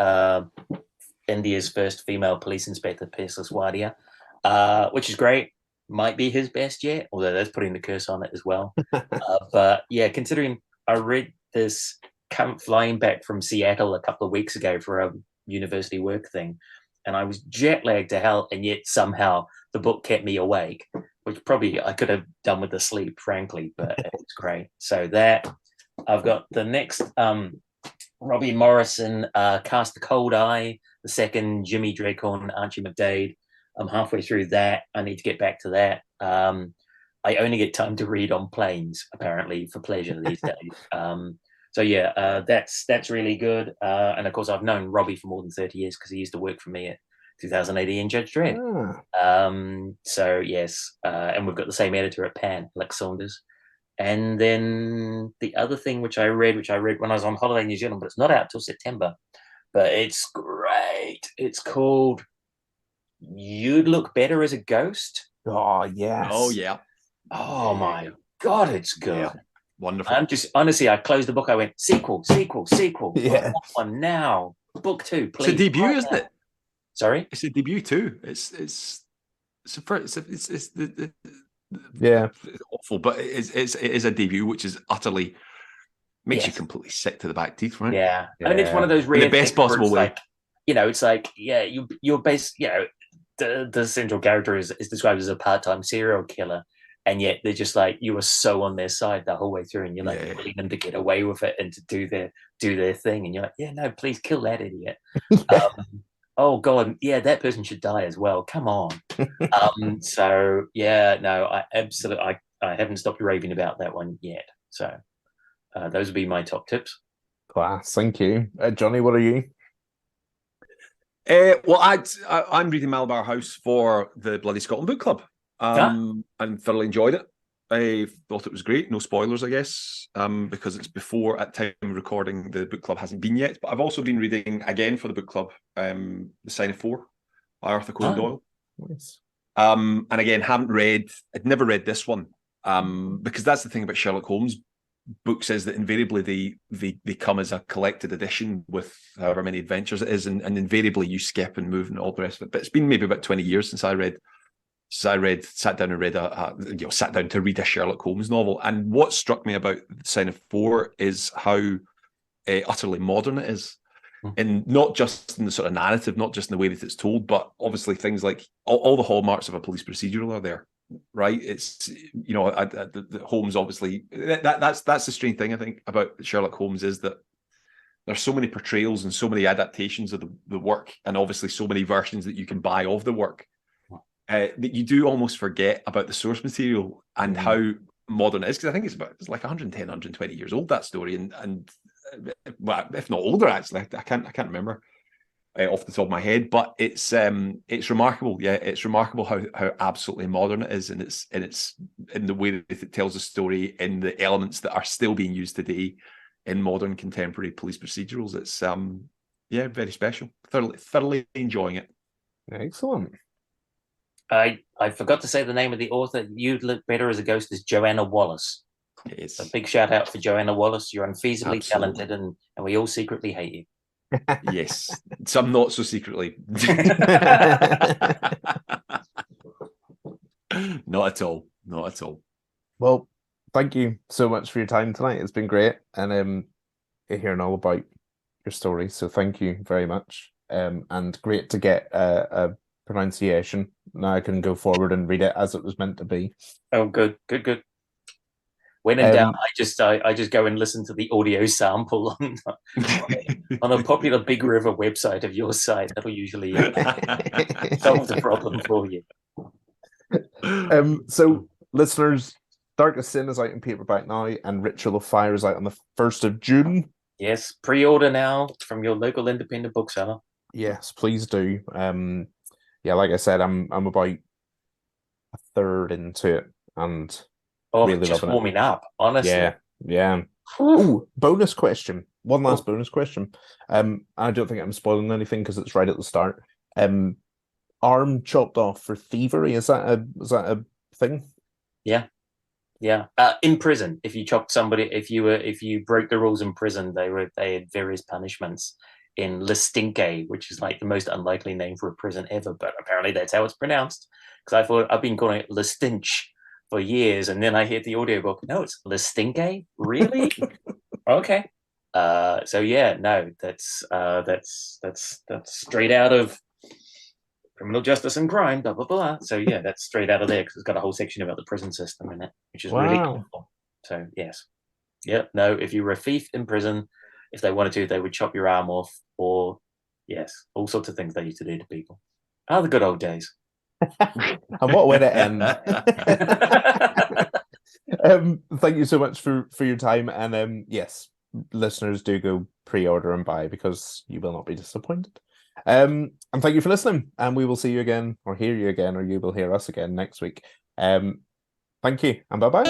India's first female police inspector, Pierce Wadia, which is great. Might be his best yet, although that's putting the curse on it as well. But yeah, considering I read this flying back from Seattle a couple of weeks ago for a university work thing, and I was jet lagged to hell, and yet somehow the book kept me awake, which probably I could have done with the sleep, frankly, but it's great. So that I've got the next Robbie Morrison, Cast a Cold Eye, the second Jimmy Drecorn, Archie McDade. I'm halfway through that. I need to get back to that. I only get time to read on planes, apparently, for pleasure these days. So yeah, that's really good. And of course, I've known Robbie for more than 30 years because he used to work for me at 2080 in Judge Dredd. So yes, and we've got the same editor at Pan, Lex Saunders. And then the other thing which I read when I was on holiday in New Zealand, but it's not out till September. But it's great. It's called You'd Look Better as a Ghost. Oh yes. Oh yeah. Oh my God, it's good. Yeah. Wonderful. I'm just honestly, I closed the book. I went sequel. Yeah. One now. Book 2, please. It's a debut, isn't it? Sorry. It's a debut too. It's awful, but it is a debut, which is utterly makes you completely sick to the back teeth, right? Yeah. And it's one of those rare in the best possible way. Like, it's like, yeah, you're based, the central character is described as a part-time serial killer, and yet they're just like, you were so on their side the whole way through, and you're like wanting them to get away with it and to do their thing, and you're like, yeah, no, please kill that idiot. Oh God, yeah, that person should die as well. Come on. So yeah, no, I haven't stopped raving about that one yet. So those would be my top tips. Class, thank you. Johnny, what are you? Well, I'm reading Malabar House for the Bloody Scotland Book Club, and thoroughly enjoyed it. I thought it was great. No spoilers, I guess, because it's before, at time of recording, the book club hasn't been yet. But I've also been reading again for the book club, The Sign of Four by Arthur Conan Doyle. Nice. And again, I'd never read this one, because that's the thing about Sherlock Holmes books, is that invariably they come as a collected edition with however many adventures it is, and invariably you skip and move and all the rest of it. But it's been maybe about 20 years since I sat down to read a Sherlock Holmes novel. And what struck me about The Sign of Four is how utterly modern it is. And not just in the sort of narrative, not just in the way that it's told, but obviously things like all the hallmarks of a police procedural are there. right? It's, you know, the Holmes, obviously, that's the strange thing I think about Sherlock Holmes, is that there's so many portrayals and so many adaptations of the work, and obviously so many versions that you can buy of the work, that you do almost forget about the source material and how modern it is. Because I think it's like 110, 120 years old, that story, and well, if not older, actually. I can't remember off the top of my head, but it's remarkable. Yeah, it's remarkable how absolutely modern it is, and it's in the way that it tells the story, in the elements that are still being used today in modern contemporary police procedurals. It's yeah, very special. Thoroughly enjoying it. Excellent. I forgot to say the name of the author. You'd Look Better as a Ghost is Joanna Wallace. It's a big shout out for Joanna Wallace. You're unfeasibly Absolutely. talented, and we all secretly hate you. Yes, some not so secretly. Not at all. Not at all. Well, thank you so much for your time tonight. It's been great, and hearing all about your story. So thank you very much. And great to get a pronunciation. Now I can go forward and read it as it was meant to be. Oh, good. When in doubt, I just go and listen to the audio sample on a popular Big River website of your site. That'll usually solve the problem for you. So listeners, Darkest Sin is out in paperback now, and Ritual of Fire is out on the 1st of June. Yes, pre-order now from your local independent bookseller. Yes, please do. Yeah, like I said, I'm about a third into it, and really just loving warming it. up, honestly. Yeah. Oh, bonus question. One last bonus question. I don't think I'm spoiling anything because it's right at the start. Arm chopped off for thievery. Is that a thing? Yeah. In prison, if you chopped somebody, if you broke the rules in prison, they had various punishments. In Listinke, which is like the most unlikely name for a prison ever, but apparently that's how it's pronounced. Because I've been calling it Listinch for years, and then I hear the audiobook. No, it's Listinke. Really? Okay. So yeah, no, that's straight out of Criminal Justice and Crime, blah blah blah. So yeah, that's straight out of there, because it's got a whole section about the prison system in it, which is really cool. So yes, no, if you were a thief in prison, if they wanted to, they would chop your arm off, or yes, all sorts of things they used to do to people. The good old days. And what way to end? Thank you so much for your time, and yes, listeners, do go pre-order and buy, because you will not be disappointed. And thank you for listening, and we will see you again, or hear you again, or you will hear us again next week. Thank you, and bye-bye.